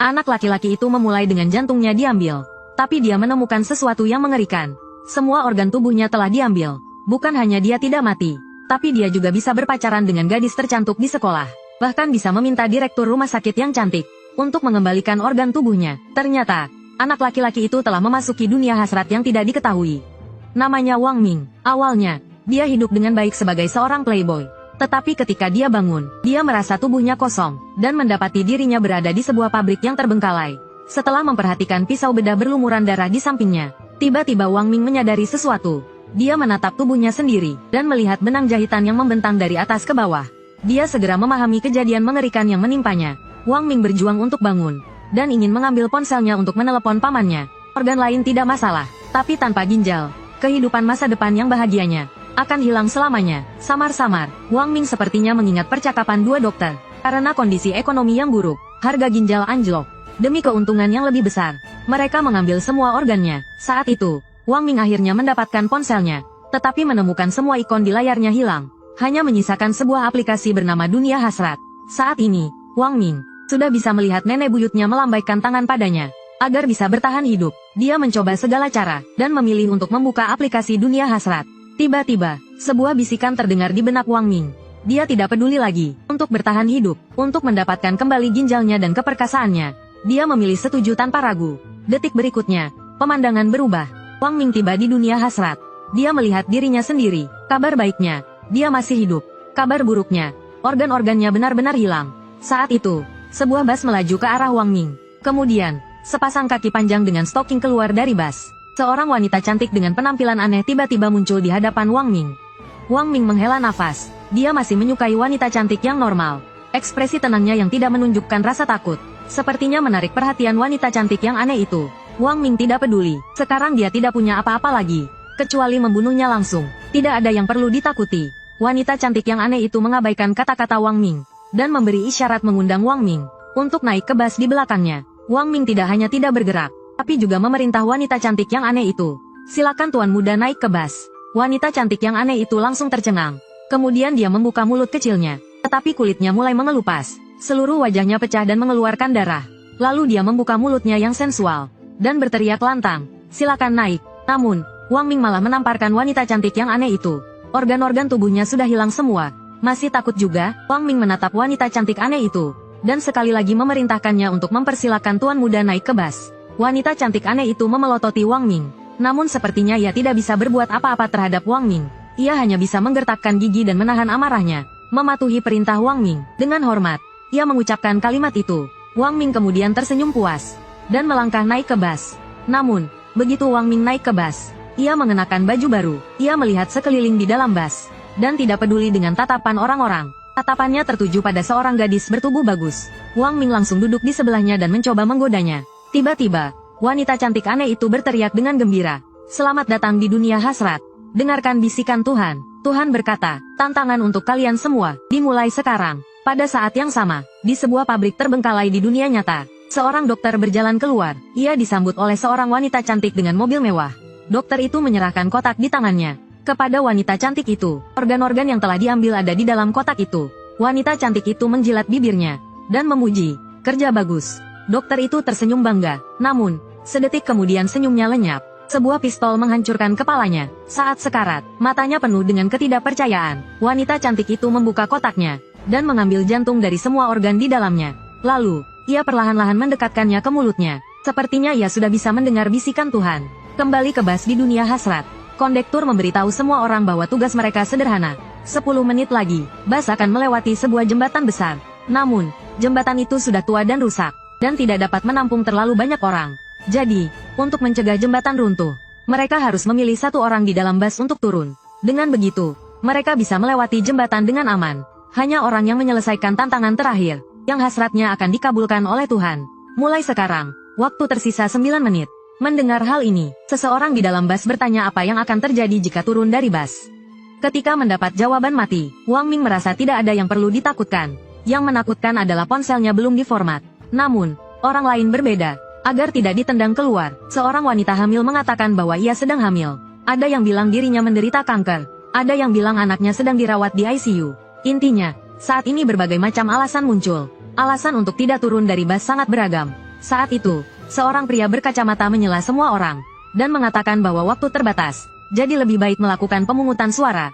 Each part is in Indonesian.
Anak laki-laki itu memulai dengan jantungnya diambil. Tapi dia menemukan sesuatu yang mengerikan. Semua organ tubuhnya telah diambil. Bukan hanya dia tidak mati, tapi dia juga bisa berpacaran dengan gadis tercantik di sekolah. Bahkan bisa meminta direktur rumah sakit yang cantik untuk mengembalikan organ tubuhnya. Ternyata, anak laki-laki itu telah memasuki dunia hasrat yang tidak diketahui. Namanya Wang Ming. Awalnya, dia hidup dengan baik sebagai seorang playboy. Tetapi ketika dia bangun, dia merasa tubuhnya kosong, dan mendapati dirinya berada di sebuah pabrik yang terbengkalai. Setelah memperhatikan pisau bedah berlumuran darah di sampingnya, tiba-tiba Wang Ming menyadari sesuatu. Dia menatap tubuhnya sendiri, dan melihat benang jahitan yang membentang dari atas ke bawah. Dia segera memahami kejadian mengerikan yang menimpanya. Wang Ming berjuang untuk bangun, dan ingin mengambil ponselnya untuk menelepon pamannya. Organ lain tidak masalah, tapi tanpa ginjal, kehidupan masa depan yang bahagianya akan hilang selamanya. Samar-samar, Wang Ming sepertinya mengingat percakapan dua dokter. Karena kondisi ekonomi yang buruk, harga ginjal anjlok. Demi keuntungan yang lebih besar, mereka mengambil semua organnya. Saat itu, Wang Ming akhirnya mendapatkan ponselnya, tetapi menemukan semua ikon di layarnya hilang. Hanya menyisakan sebuah aplikasi bernama Dunia Hasrat. Saat ini, Wang Ming sudah bisa melihat nenek buyutnya melambaikan tangan padanya. Agar bisa bertahan hidup, dia mencoba segala cara, dan memilih untuk membuka aplikasi Dunia Hasrat. Tiba-tiba, sebuah bisikan terdengar di benak Wang Ming. Dia tidak peduli lagi untuk bertahan hidup, untuk mendapatkan kembali ginjalnya dan keperkasaannya. Dia memilih setuju tanpa ragu. Detik berikutnya, pemandangan berubah. Wang Ming tiba di dunia hasrat. Dia melihat dirinya sendiri. Kabar baiknya, dia masih hidup. Kabar buruknya, organ-organnya benar-benar hilang. Saat itu, sebuah bas melaju ke arah Wang Ming. Kemudian, sepasang kaki panjang dengan stocking keluar dari bas. Seorang wanita cantik dengan penampilan aneh tiba-tiba muncul di hadapan Wang Ming. Wang Ming menghela nafas. Dia masih menyukai wanita cantik yang normal. Ekspresi tenangnya yang tidak menunjukkan rasa takut sepertinya menarik perhatian wanita cantik yang aneh itu. Wang Ming tidak peduli. Sekarang dia tidak punya apa-apa lagi, kecuali membunuhnya langsung. Tidak ada yang perlu ditakuti. Wanita cantik yang aneh itu mengabaikan kata-kata Wang Ming, dan memberi isyarat mengundang Wang Ming untuk naik ke bas di belakangnya. Wang Ming tidak hanya tidak bergerak, tapi juga memerintah wanita cantik yang aneh itu. Silakan tuan muda naik ke bas. Wanita cantik yang aneh itu langsung tercengang. Kemudian dia membuka mulut kecilnya, tetapi kulitnya mulai mengelupas. Seluruh wajahnya pecah dan mengeluarkan darah. Lalu dia membuka mulutnya yang sensual, dan berteriak lantang, silakan naik. Namun, Wang Ming malah menamparkan wanita cantik yang aneh itu. Organ-organ tubuhnya sudah hilang semua. Masih takut juga, Wang Ming menatap wanita cantik aneh itu, dan sekali lagi memerintahkannya untuk mempersilakan tuan muda naik ke bas. Wanita cantik aneh itu memelototi Wang Ming. Namun sepertinya ia tidak bisa berbuat apa-apa terhadap Wang Ming. Ia hanya bisa menggertakkan gigi dan menahan amarahnya, mematuhi perintah Wang Ming. Dengan hormat, ia mengucapkan kalimat itu. Wang Ming kemudian tersenyum puas, dan melangkah naik ke bas. Namun, begitu Wang Ming naik ke bas, ia mengenakan baju baru. Ia melihat sekeliling di dalam bas, dan tidak peduli dengan tatapan orang-orang. Tatapannya tertuju pada seorang gadis bertubuh bagus. Wang Ming langsung duduk di sebelahnya dan mencoba menggodanya. Tiba-tiba, wanita cantik aneh itu berteriak dengan gembira. Selamat datang di dunia hasrat. Dengarkan bisikan Tuhan. Tuhan berkata, tantangan untuk kalian semua, dimulai sekarang. Pada saat yang sama, di sebuah pabrik terbengkalai di dunia nyata, seorang dokter berjalan keluar. Ia disambut oleh seorang wanita cantik dengan mobil mewah. Dokter itu menyerahkan kotak di tangannya kepada wanita cantik itu. Organ-organ yang telah diambil ada di dalam kotak itu. Wanita cantik itu menjilat bibirnya dan memuji, kerja bagus. Dokter itu tersenyum bangga. Namun, sedetik kemudian senyumnya lenyap. Sebuah pistol menghancurkan kepalanya. Saat sekarat, matanya penuh dengan ketidakpercayaan. Wanita cantik itu membuka kotaknya dan mengambil jantung dari semua organ di dalamnya. Lalu, ia perlahan-lahan mendekatkannya ke mulutnya. Sepertinya ia sudah bisa mendengar bisikan Tuhan. Kembali ke bas di dunia hasrat. Kondektur memberitahu semua orang bahwa tugas mereka sederhana. 10 menit lagi, bas akan melewati sebuah jembatan besar. Namun, jembatan itu sudah tua dan rusak, dan tidak dapat menampung terlalu banyak orang. Jadi, untuk mencegah jembatan runtuh, mereka harus memilih satu orang di dalam bas untuk turun. Dengan begitu, mereka bisa melewati jembatan dengan aman. Hanya orang yang menyelesaikan tantangan terakhir, yang hasratnya akan dikabulkan oleh Tuhan. Mulai sekarang, waktu tersisa 9 menit. Mendengar hal ini, seseorang di dalam bas bertanya apa yang akan terjadi jika turun dari bas. Ketika mendapat jawaban mati, Wang Ming merasa tidak ada yang perlu ditakutkan. Yang menakutkan adalah ponselnya belum diformat. Namun, orang lain berbeda. Agar tidak ditendang keluar, seorang wanita hamil mengatakan bahwa ia sedang hamil. Ada yang bilang dirinya menderita kanker. Ada yang bilang anaknya sedang dirawat di ICU. Intinya, saat ini berbagai macam alasan muncul. Alasan untuk tidak turun dari bas sangat beragam. Saat itu, seorang pria berkacamata menyela semua orang, dan mengatakan bahwa waktu terbatas, jadi lebih baik melakukan pemungutan suara.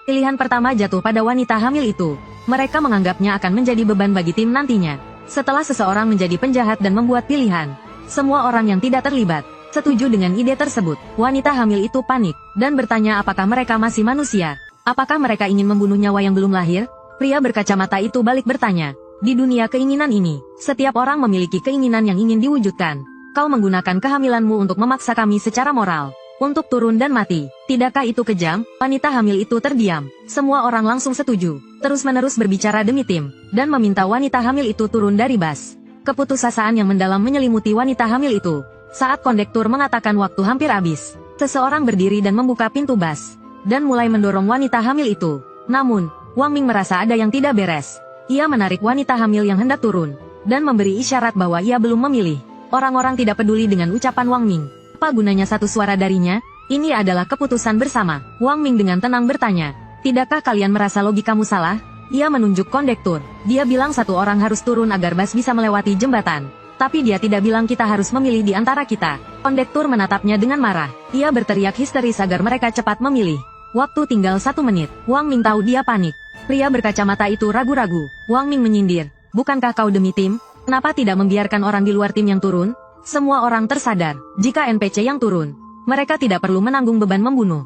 Pilihan pertama jatuh pada wanita hamil itu. Mereka menganggapnya akan menjadi beban bagi tim nantinya. Setelah seseorang menjadi penjahat dan membuat pilihan, semua orang yang tidak terlibat setuju dengan ide tersebut. Wanita hamil itu panik, dan bertanya apakah mereka masih manusia. Apakah mereka ingin membunuh nyawa yang belum lahir? Pria berkacamata itu balik bertanya. Di dunia keinginan ini, setiap orang memiliki keinginan yang ingin diwujudkan. Kau menggunakan kehamilanmu untuk memaksa kami secara moral untuk turun dan mati. Tidakkah itu kejam? Wanita hamil itu terdiam. Semua orang langsung setuju, terus-menerus berbicara demi tim, dan meminta wanita hamil itu turun dari bus. Keputusasaan yang mendalam menyelimuti wanita hamil itu. Saat kondektur mengatakan waktu hampir habis, seseorang berdiri dan membuka pintu bus, dan mulai mendorong wanita hamil itu. Namun, Wang Ming merasa ada yang tidak beres. Ia menarik wanita hamil yang hendak turun, dan memberi isyarat bahwa ia belum memilih. Orang-orang tidak peduli dengan ucapan Wang Ming. Apa gunanya satu suara darinya? Ini adalah keputusan bersama. Wang Ming dengan tenang bertanya, tidakkah kalian merasa logikamu salah? Ia menunjuk kondektur. Dia bilang satu orang harus turun agar bus bisa melewati jembatan. Tapi dia tidak bilang kita harus memilih di antara kita. Kondektur menatapnya dengan marah. Ia berteriak histeris agar mereka cepat memilih. Waktu tinggal 1 menit. Wang Ming tahu dia panik. Pria berkacamata itu ragu-ragu. Wang Ming menyindir. Bukankah kau demi tim? Kenapa tidak membiarkan orang di luar tim yang turun? Semua orang tersadar. Jika NPC yang turun, mereka tidak perlu menanggung beban membunuh.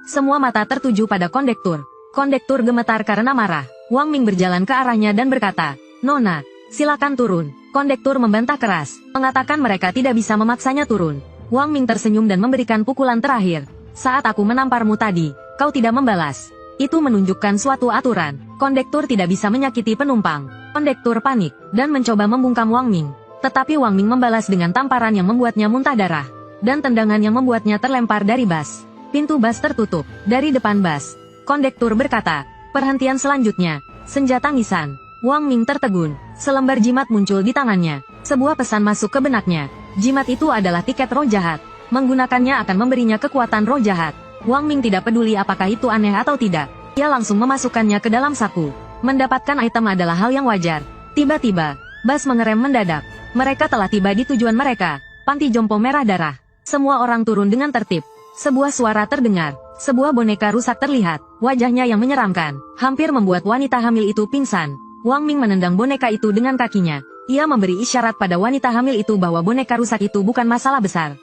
Semua mata tertuju pada kondektur. Kondektur gemetar karena marah. Wang Ming berjalan ke arahnya dan berkata, Nona, silakan turun. Kondektur membantah keras, mengatakan mereka tidak bisa memaksanya turun. Wang Ming tersenyum dan memberikan pukulan terakhir. Saat aku menamparmu tadi, kau tidak membalas. Itu menunjukkan suatu aturan. Kondektur tidak bisa menyakiti penumpang. Kondektur panik, dan mencoba membungkam Wang Ming. Tetapi Wang Ming membalas dengan tamparan yang membuatnya muntah darah, dan tendangan yang membuatnya terlempar dari bus. Pintu bus tertutup. Dari depan bus, kondektur berkata, perhentian selanjutnya, senjata nisan. Wang Ming tertegun. Selembar jimat muncul di tangannya. Sebuah pesan masuk ke benaknya. Jimat itu adalah tiket roh jahat. Menggunakannya akan memberinya kekuatan roh jahat. Wang Ming tidak peduli apakah itu aneh atau tidak. Ia langsung memasukkannya ke dalam saku. Mendapatkan item adalah hal yang wajar. Tiba-tiba, bus mengerem mendadak. Mereka telah tiba di tujuan mereka, panti jompo merah darah. Semua orang turun dengan tertib. Sebuah suara terdengar. Sebuah boneka rusak terlihat. Wajahnya yang menyeramkan, hampir membuat wanita hamil itu pingsan. Wang Ming menendang boneka itu dengan kakinya. Ia memberi isyarat pada wanita hamil itu bahwa boneka rusak itu bukan masalah besar.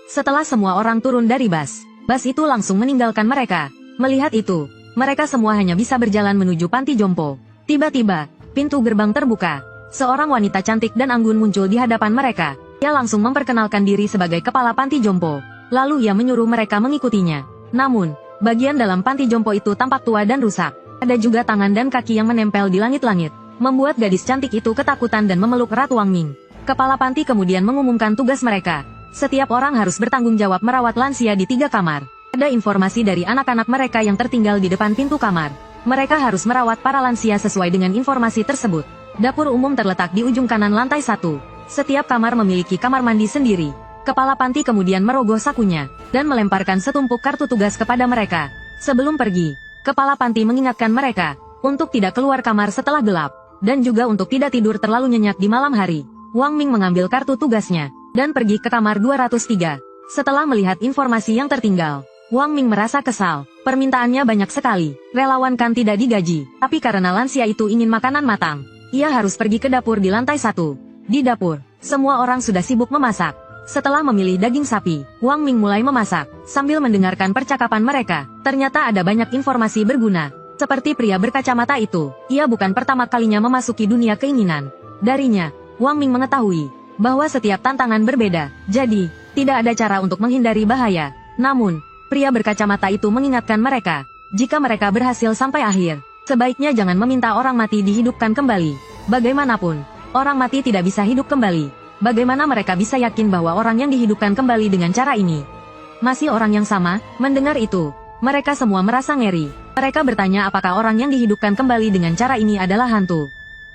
Setelah semua orang turun dari bus itu langsung meninggalkan mereka. Melihat itu, mereka semua hanya bisa berjalan menuju panti jompo. Tiba-tiba, pintu gerbang terbuka. Seorang wanita cantik dan anggun muncul di hadapan mereka. Ia langsung memperkenalkan diri sebagai kepala panti jompo. Lalu ia menyuruh mereka mengikutinya. Namun, bagian dalam panti jompo itu tampak tua dan rusak. Ada juga tangan dan kaki yang menempel di langit-langit, membuat gadis cantik itu ketakutan dan memeluk erat Wang Ming. Kepala panti kemudian mengumumkan tugas mereka. Setiap orang harus bertanggung jawab merawat lansia di 3 kamar. Ada informasi dari anak-anak mereka yang tertinggal di depan pintu kamar. Mereka harus merawat para lansia sesuai dengan informasi tersebut. Dapur umum terletak di ujung kanan lantai 1. Setiap kamar memiliki kamar mandi sendiri. Kepala panti kemudian merogoh sakunya, dan melemparkan setumpuk kartu tugas kepada mereka. Sebelum pergi, kepala panti mengingatkan mereka untuk tidak keluar kamar setelah gelap, dan juga untuk tidak tidur terlalu nyenyak di malam hari. Wang Ming mengambil kartu tugasnya, dan pergi ke kamar 203. Setelah melihat informasi yang tertinggal, Wang Ming merasa kesal. Permintaannya banyak sekali. Relawan kan tidak digaji, tapi karena lansia itu ingin makanan matang, ia harus pergi ke dapur di lantai 1. Di dapur, semua orang sudah sibuk memasak. Setelah memilih daging sapi, Wang Ming mulai memasak. Sambil mendengarkan percakapan mereka, ternyata ada banyak informasi berguna. Seperti pria berkacamata itu, ia bukan pertama kalinya memasuki dunia keinginan. Darinya, Wang Ming mengetahui bahwa setiap tantangan berbeda, jadi tidak ada cara untuk menghindari bahaya. Namun, pria berkacamata itu mengingatkan mereka, jika mereka berhasil sampai akhir, sebaiknya jangan meminta orang mati dihidupkan kembali. Bagaimanapun, orang mati tidak bisa hidup kembali. Bagaimana mereka bisa yakin bahwa orang yang dihidupkan kembali dengan cara ini masih orang yang sama? Mendengar itu, mereka semua merasa ngeri. Mereka bertanya apakah orang yang dihidupkan kembali dengan cara ini adalah hantu.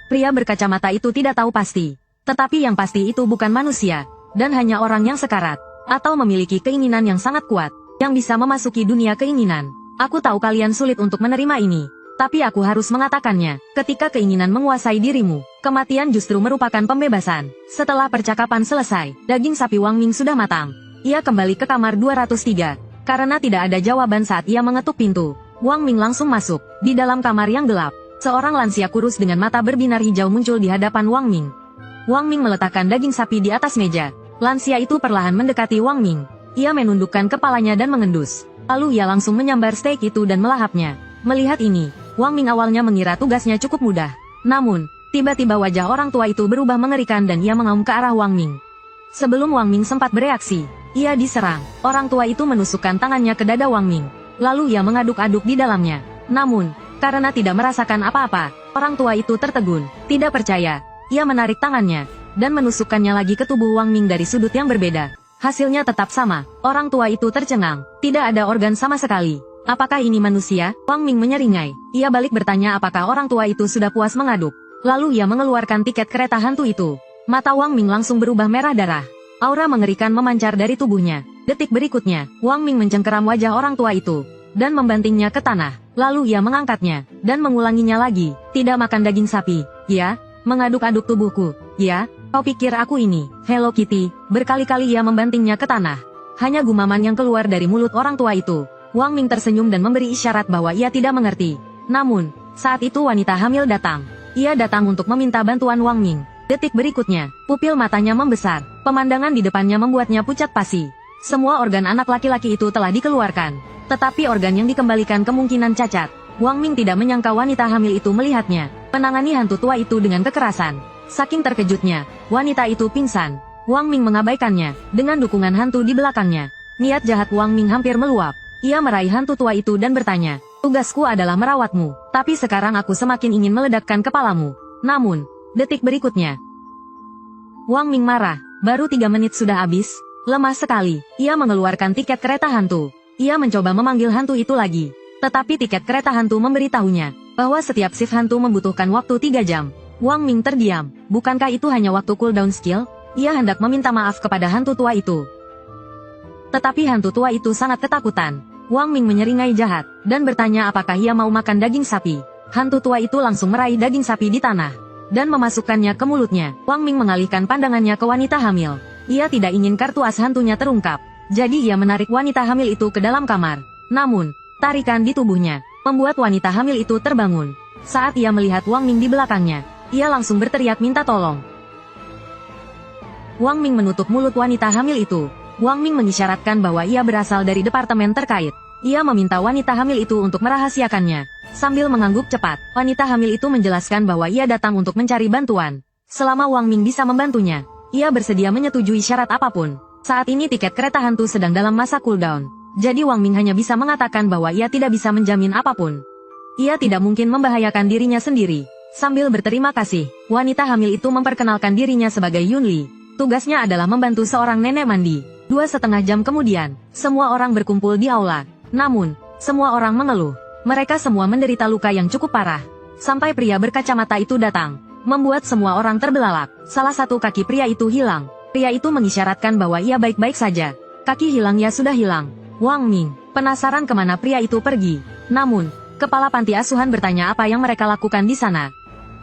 Pria berkacamata itu tidak tahu pasti. Tetapi yang pasti itu bukan manusia, dan hanya orang yang sekarat, atau memiliki keinginan yang sangat kuat, yang bisa memasuki dunia keinginan. Aku tahu kalian sulit untuk menerima ini. Tapi aku harus mengatakannya, ketika keinginan menguasai dirimu, kematian justru merupakan pembebasan. Setelah percakapan selesai, daging sapi Wang Ming sudah matang. Ia kembali ke kamar 203. Karena tidak ada jawaban saat ia mengetuk pintu, Wang Ming langsung masuk. Di dalam kamar yang gelap, seorang lansia kurus dengan mata berbinar hijau muncul di hadapan Wang Ming. Wang Ming meletakkan daging sapi di atas meja. Lansia itu perlahan mendekati Wang Ming. Ia menundukkan kepalanya dan mengendus. Lalu ia langsung menyambar steak itu dan melahapnya. Melihat ini, Wang Ming awalnya mengira tugasnya cukup mudah. Namun, tiba-tiba wajah orang tua itu berubah mengerikan dan ia mengaum ke arah Wang Ming. Sebelum Wang Ming sempat bereaksi, ia diserang. Orang tua itu menusukkan tangannya ke dada Wang Ming. Lalu ia mengaduk-aduk di dalamnya. Namun, karena tidak merasakan apa-apa, orang tua itu tertegun. Tidak percaya, ia menarik tangannya dan menusukkannya lagi ke tubuh Wang Ming dari sudut yang berbeda. Hasilnya tetap sama. Orang tua itu tercengang. Tidak ada organ sama sekali. Apakah ini manusia? Wang Ming menyeringai. Ia balik bertanya apakah orang tua itu sudah puas mengaduk. Lalu ia mengeluarkan tiket kereta hantu itu. Mata Wang Ming langsung berubah merah darah. Aura mengerikan memancar dari tubuhnya. Detik berikutnya, Wang Ming mencengkeram wajah orang tua itu dan membantingnya ke tanah. Lalu ia mengangkatnya dan mengulanginya lagi. Tidak makan daging sapi, ya? Mengaduk-aduk tubuhku, ya? Kau pikir aku ini Hello Kitty? Berkali-kali ia membantingnya ke tanah. Hanya gumaman yang keluar dari mulut orang tua itu. Wang Ming tersenyum dan memberi isyarat bahwa ia tidak mengerti. Namun, saat itu wanita hamil datang. Ia datang untuk meminta bantuan Wang Ming. Detik berikutnya, pupil matanya membesar. Pemandangan di depannya membuatnya pucat pasi. Semua organ anak laki-laki itu telah dikeluarkan. Tetapi organ yang dikembalikan kemungkinan cacat. Wang Ming tidak menyangka wanita hamil itu melihatnya. Menangani hantu tua itu dengan kekerasan. Saking terkejutnya, wanita itu pingsan. Wang Ming mengabaikannya, dengan dukungan hantu di belakangnya. Niat jahat Wang Ming hampir meluap. Ia meraih hantu tua itu dan bertanya, tugasku adalah merawatmu, tapi sekarang aku semakin ingin meledakkan kepalamu. Namun, detik berikutnya, Wang Ming marah. Baru 3 menit sudah habis. Lemah sekali. Ia mengeluarkan tiket kereta hantu. Ia mencoba memanggil hantu itu lagi. Tetapi tiket kereta hantu memberitahunya bahwa setiap shift hantu membutuhkan waktu 3 jam. Wang Ming terdiam. Bukankah itu hanya waktu cooldown skill? Ia hendak meminta maaf kepada hantu tua itu. Tetapi hantu tua itu sangat ketakutan. Wang Ming menyeringai jahat dan bertanya apakah ia mau makan daging sapi. Hantu tua itu langsung meraih daging sapi di tanah dan memasukkannya ke mulutnya. Wang Ming mengalihkan pandangannya ke wanita hamil. Ia tidak ingin kartu as hantunya terungkap. Jadi ia menarik wanita hamil itu ke dalam kamar. Namun, tarikan di tubuhnya membuat wanita hamil itu terbangun. Saat ia melihat Wang Ming di belakangnya, ia langsung berteriak minta tolong. Wang Ming menutup mulut wanita hamil itu. Wang Ming mengisyaratkan bahwa ia berasal dari departemen terkait. Ia meminta wanita hamil itu untuk merahasiakannya. Sambil mengangguk cepat, wanita hamil itu menjelaskan bahwa ia datang untuk mencari bantuan. Selama Wang Ming bisa membantunya, ia bersedia menyetujui syarat apapun. Saat ini tiket kereta hantu sedang dalam masa cooldown. Jadi Wang Ming hanya bisa mengatakan bahwa ia tidak bisa menjamin apapun. Ia tidak mungkin membahayakan dirinya sendiri. Sambil berterima kasih, wanita hamil itu memperkenalkan dirinya sebagai Yun Li. Tugasnya adalah membantu seorang nenek mandi. 2,5 jam kemudian, semua orang berkumpul di aula. Namun, semua orang mengeluh. Mereka semua menderita luka yang cukup parah. Sampai pria berkacamata itu datang, membuat semua orang terbelalak. Salah satu kaki pria itu hilang. Pria itu mengisyaratkan bahwa ia baik-baik saja. Kaki hilangnya sudah hilang. Wang Ming penasaran kemana pria itu pergi. Namun, kepala panti asuhan bertanya apa yang mereka lakukan di sana.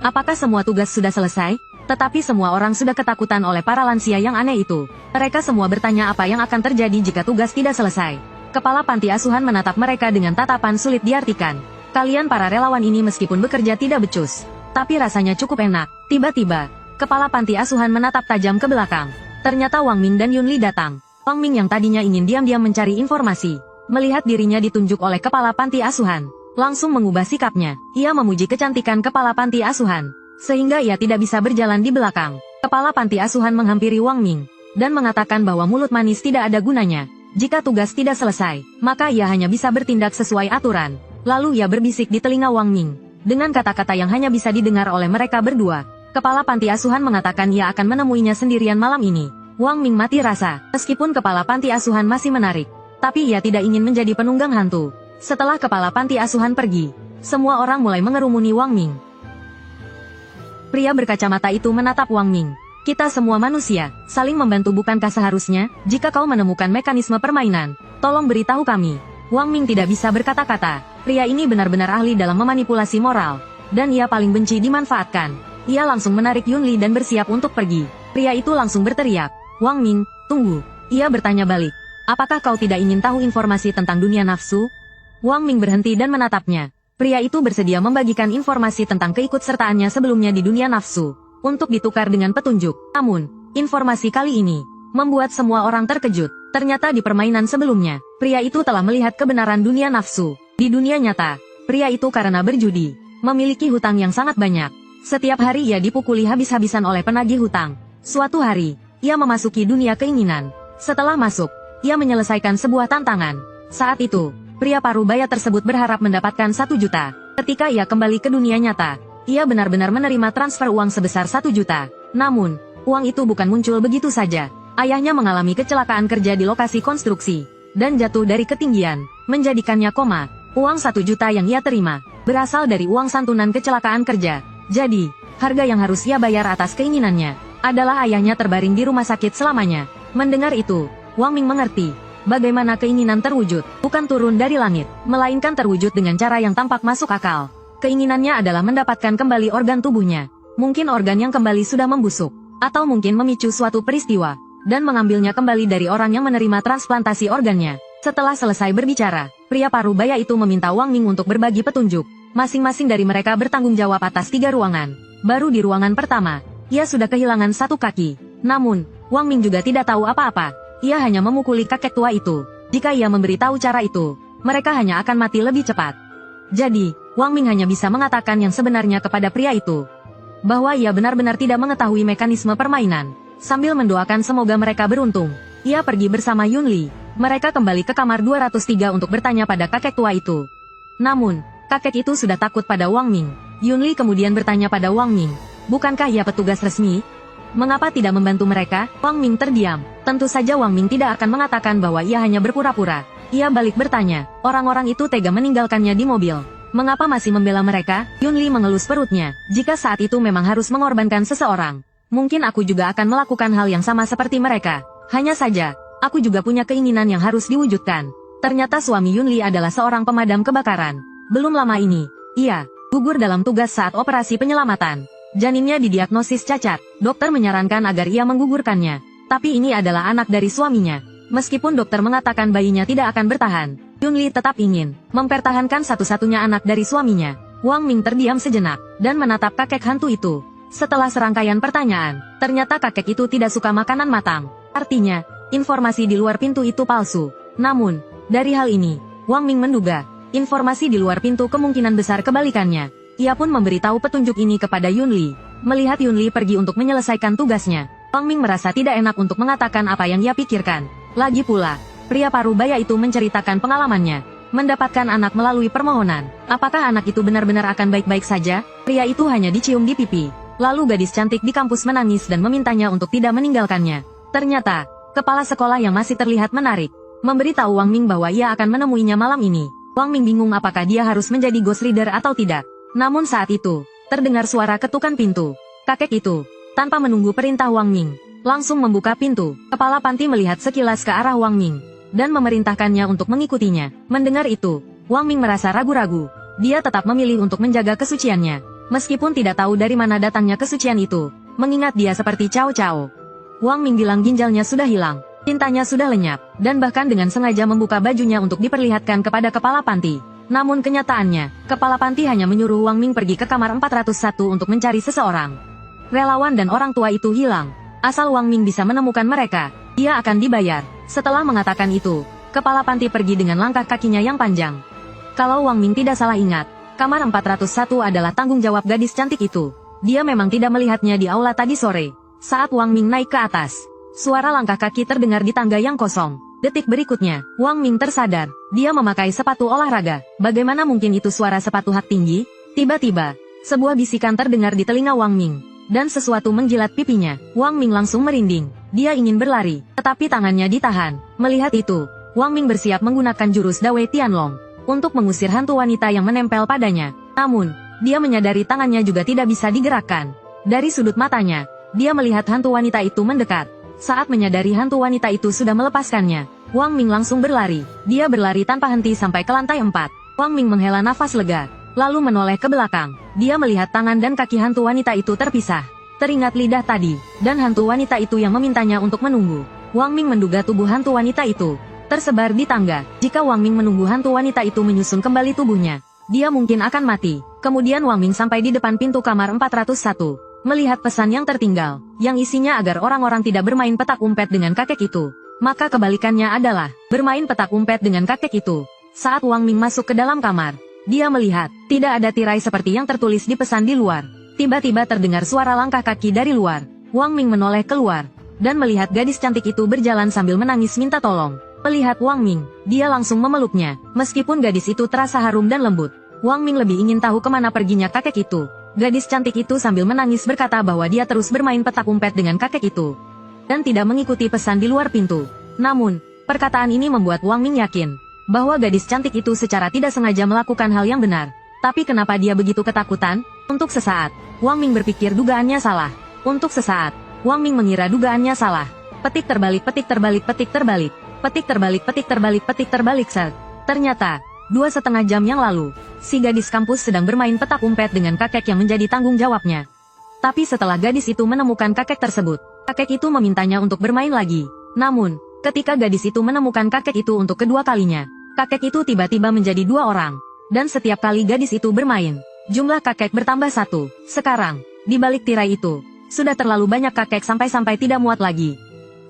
Apakah semua tugas sudah selesai? Tetapi semua orang sudah ketakutan oleh para lansia yang aneh itu. Mereka semua bertanya apa yang akan terjadi jika tugas tidak selesai. Kepala panti asuhan menatap mereka dengan tatapan sulit diartikan. Kalian para relawan ini meskipun bekerja tidak becus, tapi rasanya cukup enak. Tiba-tiba, kepala panti asuhan menatap tajam ke belakang. Ternyata Wang Ming dan Yun Li datang. Wang Ming yang tadinya ingin diam-diam mencari informasi, melihat dirinya ditunjuk oleh kepala panti asuhan, langsung mengubah sikapnya. Ia memuji kecantikan kepala panti asuhan, sehingga ia tidak bisa berjalan di belakang. Kepala panti asuhan menghampiri Wang Ming dan mengatakan bahwa mulut manis tidak ada gunanya. Jika tugas tidak selesai, maka ia hanya bisa bertindak sesuai aturan. Lalu ia berbisik di telinga Wang Ming dengan kata-kata yang hanya bisa didengar oleh mereka berdua. Kepala panti asuhan mengatakan ia akan menemuinya sendirian malam ini. Wang Ming mati rasa, meskipun kepala panti asuhan masih menarik, tapi ia tidak ingin menjadi penunggang hantu. Setelah kepala panti asuhan pergi, semua orang mulai mengerumuni Wang Ming. Pria berkacamata itu menatap Wang Ming. Kita semua manusia, saling membantu bukankah seharusnya? Jika kau menemukan mekanisme permainan, tolong beritahu kami. Wang Ming tidak bisa berkata-kata. Pria ini benar-benar ahli dalam memanipulasi moral. Dan ia paling benci dimanfaatkan. Ia langsung menarik Yunli dan bersiap untuk pergi. Pria itu langsung berteriak, "Wang Ming, tunggu." Ia bertanya balik, "Apakah kau tidak ingin tahu informasi tentang dunia nafsu?" Wang Ming berhenti dan menatapnya. Pria itu bersedia membagikan informasi tentang keikutsertaannya sebelumnya di dunia nafsu, untuk ditukar dengan petunjuk. Namun, informasi kali ini membuat semua orang terkejut. Ternyata di permainan sebelumnya, pria itu telah melihat kebenaran dunia nafsu. Di dunia nyata, pria itu karena berjudi, memiliki hutang yang sangat banyak. Setiap hari ia dipukuli habis-habisan oleh penagih hutang. Suatu hari, ia memasuki dunia keinginan. Setelah masuk, ia menyelesaikan sebuah tantangan. Saat itu, pria parubaya tersebut berharap mendapatkan 1 juta. Ketika ia kembali ke dunia nyata, ia benar-benar menerima transfer uang sebesar 1 juta. Namun, uang itu bukan muncul begitu saja. Ayahnya mengalami kecelakaan kerja di lokasi konstruksi, dan jatuh dari ketinggian, menjadikannya koma. Uang 1 juta yang ia terima, berasal dari uang santunan kecelakaan kerja. Jadi, harga yang harus ia bayar atas keinginannya, adalah ayahnya terbaring di rumah sakit selamanya. Mendengar itu, Wang Ming mengerti, bagaimana keinginan terwujud, bukan turun dari langit, melainkan terwujud dengan cara yang tampak masuk akal. Keinginannya adalah mendapatkan kembali organ tubuhnya. Mungkin organ yang kembali sudah membusuk, atau mungkin memicu suatu peristiwa, dan mengambilnya kembali dari orang yang menerima transplantasi organnya. Setelah selesai berbicara, pria parubaya itu meminta Wang Ming untuk berbagi petunjuk. Masing-masing dari mereka bertanggung jawab atas 3 ruangan. Baru di ruangan pertama, ia sudah kehilangan 1 kaki. Namun, Wang Ming juga tidak tahu apa-apa. Ia hanya memukuli kakek tua itu. Jika ia memberitahu cara itu, mereka hanya akan mati lebih cepat. Jadi, Wang Ming hanya bisa mengatakan yang sebenarnya kepada pria itu, bahwa ia benar-benar tidak mengetahui mekanisme permainan. Sambil mendoakan semoga mereka beruntung, ia pergi bersama Yunli. Mereka kembali ke kamar 203 untuk bertanya pada kakek tua itu. Namun, kakek itu sudah takut pada Wang Ming. Yunli kemudian bertanya pada Wang Ming, "Bukankah ia petugas resmi? Mengapa tidak membantu mereka?" Wang Ming terdiam. Tentu saja Wang Ming tidak akan mengatakan bahwa ia hanya berpura-pura. Ia balik bertanya, "Orang-orang itu tega meninggalkannya di mobil. Mengapa masih membela mereka?" Yunli mengelus perutnya. Jika saat itu memang harus mengorbankan seseorang, mungkin aku juga akan melakukan hal yang sama seperti mereka. Hanya saja, aku juga punya keinginan yang harus diwujudkan. Ternyata suami Yunli adalah seorang pemadam kebakaran. Belum lama ini, ia gugur dalam tugas saat operasi penyelamatan. Janinnya didiagnosis cacat. Dokter menyarankan agar ia menggugurkannya. Tapi ini adalah anak dari suaminya. Meskipun dokter mengatakan bayinya tidak akan bertahan, Yunli tetap ingin mempertahankan satu-satunya anak dari suaminya. Wang Ming terdiam sejenak, dan menatap kakek hantu itu. Setelah serangkaian pertanyaan, ternyata kakek itu tidak suka makanan matang. Artinya, informasi di luar pintu itu palsu. Namun, dari hal ini, Wang Ming menduga, informasi di luar pintu kemungkinan besar kebalikannya. Ia pun memberitahu petunjuk ini kepada Yunli. Melihat Yunli pergi untuk menyelesaikan tugasnya, Wang Ming merasa tidak enak untuk mengatakan apa yang ia pikirkan. Lagi pula, pria parubaya itu menceritakan pengalamannya, mendapatkan anak melalui permohonan. Apakah anak itu benar-benar akan baik-baik saja? Pria itu hanya dicium di pipi. Lalu gadis cantik di kampus menangis dan memintanya untuk tidak meninggalkannya. Ternyata, kepala sekolah yang masih terlihat menarik, memberitahu Wang Ming bahwa ia akan menemuinya malam ini. Wang Ming bingung apakah dia harus menjadi ghost reader atau tidak. Namun saat itu, terdengar suara ketukan pintu. Kakek itu, tanpa menunggu perintah Wang Ming, langsung membuka pintu. Kepala panti melihat sekilas ke arah Wang Ming, dan memerintahkannya untuk mengikutinya. Mendengar itu, Wang Ming merasa ragu-ragu. Dia tetap memilih untuk menjaga kesuciannya. Meskipun tidak tahu dari mana datangnya kesucian itu, mengingat dia seperti Cao Cao. Wang Ming bilang ginjalnya sudah hilang, tintanya sudah lenyap, dan bahkan dengan sengaja membuka bajunya untuk diperlihatkan kepada kepala panti. Namun kenyataannya, kepala panti hanya menyuruh Wang Ming pergi ke kamar 401 untuk mencari seseorang. Relawan dan orang tua itu hilang. Asal Wang Ming bisa menemukan mereka, dia akan dibayar. Setelah mengatakan itu, kepala panti pergi dengan langkah kakinya yang panjang. Kalau Wang Ming tidak salah ingat, kamar 401 adalah tanggung jawab gadis cantik itu. Dia memang tidak melihatnya di aula tadi sore. Saat Wang Ming naik ke atas, suara langkah kaki terdengar di tangga yang kosong. Detik berikutnya, Wang Ming tersadar. Dia memakai sepatu olahraga. Bagaimana mungkin itu suara sepatu hak tinggi? Tiba-tiba, sebuah bisikan terdengar di telinga Wang Ming, dan sesuatu menjilat pipinya. Wang Ming langsung merinding. Dia ingin berlari, tetapi tangannya ditahan. Melihat itu, Wang Ming bersiap menggunakan jurus Dawei Tianlong untuk mengusir hantu wanita yang menempel padanya. Namun, dia menyadari tangannya juga tidak bisa digerakkan. Dari sudut matanya, dia melihat hantu wanita itu mendekat. Saat menyadari hantu wanita itu sudah melepaskannya, Wang Ming langsung berlari. Dia berlari tanpa henti sampai ke lantai 4. Wang Ming menghela nafas lega, lalu menoleh ke belakang. Dia melihat tangan dan kaki hantu wanita itu terpisah. Teringat lidah tadi, dan hantu wanita itu yang memintanya untuk menunggu. Wang Ming menduga tubuh hantu wanita itu tersebar di tangga. Jika Wang Ming menunggu hantu wanita itu menyusun kembali tubuhnya, dia mungkin akan mati. Kemudian Wang Ming sampai di depan pintu kamar 401. Melihat pesan yang tertinggal, yang isinya agar orang-orang tidak bermain petak umpet dengan kakek itu. Maka kebalikannya adalah bermain petak umpet dengan kakek itu. Saat Wang Ming masuk ke dalam kamar, dia melihat tidak ada tirai seperti yang tertulis di pesan di luar. Tiba-tiba terdengar suara langkah kaki dari luar. Wang Ming menoleh keluar dan melihat gadis cantik itu berjalan sambil menangis minta tolong. Melihat Wang Ming, dia langsung memeluknya. Meskipun gadis itu terasa harum dan lembut, Wang Ming lebih ingin tahu kemana perginya kakek itu. Gadis cantik itu sambil menangis berkata bahwa dia terus bermain petak umpet dengan kakek itu dan tidak mengikuti pesan di luar pintu. Namun, perkataan ini membuat Wang Ming yakin bahwa gadis cantik itu secara tidak sengaja melakukan hal yang benar. Tapi kenapa dia begitu ketakutan? Untuk sesaat, Wang Ming berpikir dugaannya salah. Untuk sesaat, Wang Ming mengira dugaannya salah. Petik terbalik, petik terbalik, petik terbalik. Petik terbalik, petik terbalik, petik terbalik set. Ternyata, 2,5 jam yang lalu, si gadis kampus sedang bermain petak umpet dengan kakek yang menjadi tanggung jawabnya. Tapi setelah gadis itu menemukan kakek tersebut, kakek itu memintanya untuk bermain lagi. Namun, ketika gadis itu menemukan kakek itu untuk kedua kalinya, kakek itu tiba-tiba menjadi 2 orang. Dan setiap kali gadis itu bermain, jumlah kakek bertambah 1. Sekarang, di balik tirai itu, sudah terlalu banyak kakek sampai-sampai tidak muat lagi.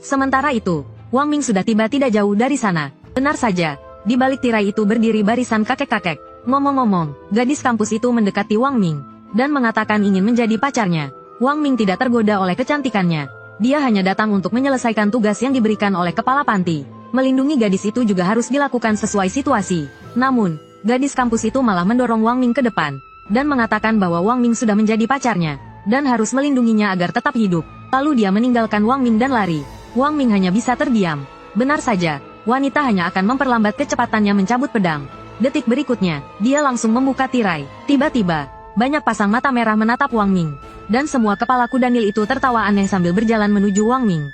Sementara itu, Wang Ming sudah tiba tidak jauh dari sana. Benar saja, di balik tirai itu berdiri barisan kakek-kakek. Ngomong-ngomong, gadis kampus itu mendekati Wang Ming dan mengatakan ingin menjadi pacarnya. Wang Ming tidak tergoda oleh kecantikannya. Dia hanya datang untuk menyelesaikan tugas yang diberikan oleh kepala panti. Melindungi gadis itu juga harus dilakukan sesuai situasi. Namun, gadis kampus itu malah mendorong Wang Ming ke depan dan mengatakan bahwa Wang Ming sudah menjadi pacarnya dan harus melindunginya agar tetap hidup. Lalu dia meninggalkan Wang Ming dan lari. Wang Ming hanya bisa terdiam. Benar saja, wanita hanya akan memperlambat kecepatannya mencabut pedang. Detik berikutnya, dia langsung membuka tirai. Tiba-tiba, banyak pasang mata merah menatap Wang Ming. Dan semua kepala kuda Nil itu tertawa aneh sambil berjalan menuju Wang Ming.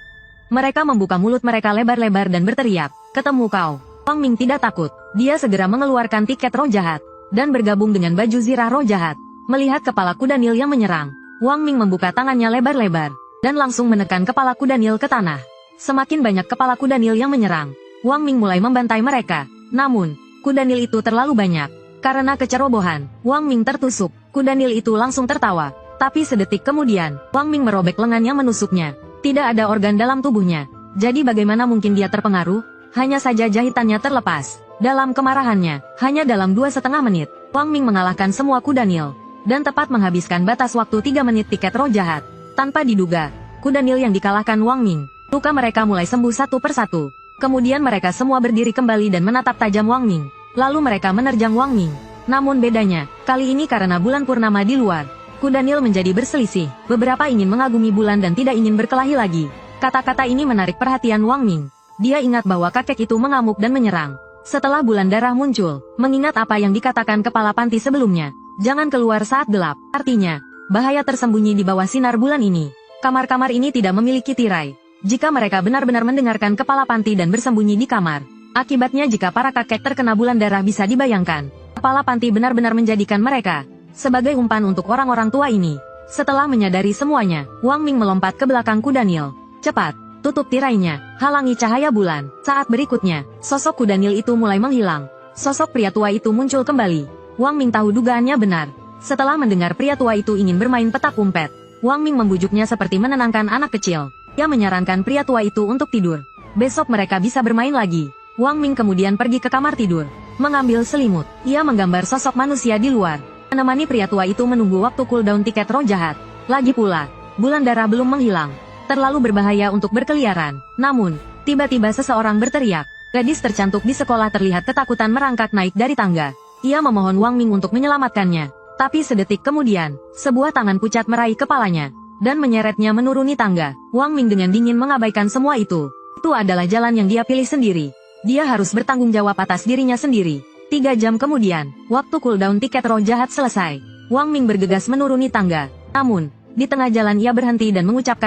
Mereka membuka mulut mereka lebar-lebar dan berteriak, "Ketemu kau!" Wang Ming tidak takut. Dia segera mengeluarkan tiket roh jahat dan bergabung dengan baju zirah roh jahat. Melihat kepala kuda Nil yang menyerang, Wang Ming membuka tangannya lebar-lebar dan langsung menekan kepala kuda Nil ke tanah. Semakin banyak kepala kuda Nil yang menyerang, Wang Ming mulai membantai mereka. Namun, kuda Nil itu terlalu banyak. Karena kecerobohan, Wang Ming tertusuk. Kuda Nil itu langsung tertawa. Tapi sedetik kemudian, Wang Ming merobek lengan yang menusuknya. Tidak ada organ dalam tubuhnya. Jadi bagaimana mungkin dia terpengaruh? Hanya saja jahitannya terlepas. Dalam kemarahannya, hanya dalam 2,5 menit, Wang Ming mengalahkan semua kuda Nil. Dan tepat menghabiskan batas waktu 3 menit tiket roh jahat. Tanpa diduga, kuda Nil yang dikalahkan Wang Ming. Luka mereka mulai sembuh satu persatu. Kemudian mereka semua berdiri kembali dan menatap tajam Wang Ming. Lalu mereka menerjang Wang Ming. Namun bedanya, kali ini karena bulan purnama di luar, kuda Nil menjadi berselisih. Beberapa ingin mengagumi bulan dan tidak ingin berkelahi lagi. Kata-kata ini menarik perhatian Wang Ming. Dia ingat bahwa kakek itu mengamuk dan menyerang. Setelah bulan darah muncul, mengingat apa yang dikatakan kepala panti sebelumnya, jangan keluar saat gelap. Artinya, bahaya tersembunyi di bawah sinar bulan ini. Kamar-kamar ini tidak memiliki tirai. Jika mereka benar-benar mendengarkan kepala panti dan bersembunyi di kamar, akibatnya jika para kakek terkena bulan darah bisa dibayangkan. Kepala panti benar-benar menjadikan mereka sebagai umpan untuk orang-orang tua ini. Setelah menyadari semuanya, Wang Ming melompat ke belakang kuda Nil. Cepat, tutup tirainya, halangi cahaya bulan. Saat berikutnya, sosok kuda Nil itu mulai menghilang. Sosok pria tua itu muncul kembali. Wang Ming tahu dugaannya benar. Setelah mendengar pria tua itu ingin bermain petak umpet, Wang Ming membujuknya seperti menenangkan anak kecil. Dia menyarankan pria tua itu untuk tidur. Besok mereka bisa bermain lagi. Wang Ming kemudian pergi ke kamar tidur. Mengambil selimut, ia menggambar sosok manusia di luar. Menemani pria tua itu menunggu waktu cooldown tiket roh jahat. Lagi pula, bulan darah belum menghilang. Terlalu berbahaya untuk berkeliaran. Namun, tiba-tiba seseorang berteriak. Gadis tercantik di sekolah terlihat ketakutan merangkak naik dari tangga. Ia memohon Wang Ming untuk menyelamatkannya. Tapi sedetik kemudian, sebuah tangan pucat meraih kepalanya dan menyeretnya menuruni tangga. Wang Ming dengan dingin mengabaikan semua itu. Itu adalah jalan yang dia pilih sendiri. Dia harus bertanggung jawab atas dirinya sendiri. 3 jam kemudian, waktu cooldown tiket roh jahat selesai. Wang Ming bergegas menuruni tangga. Namun, di tengah jalan ia berhenti dan mengucapkan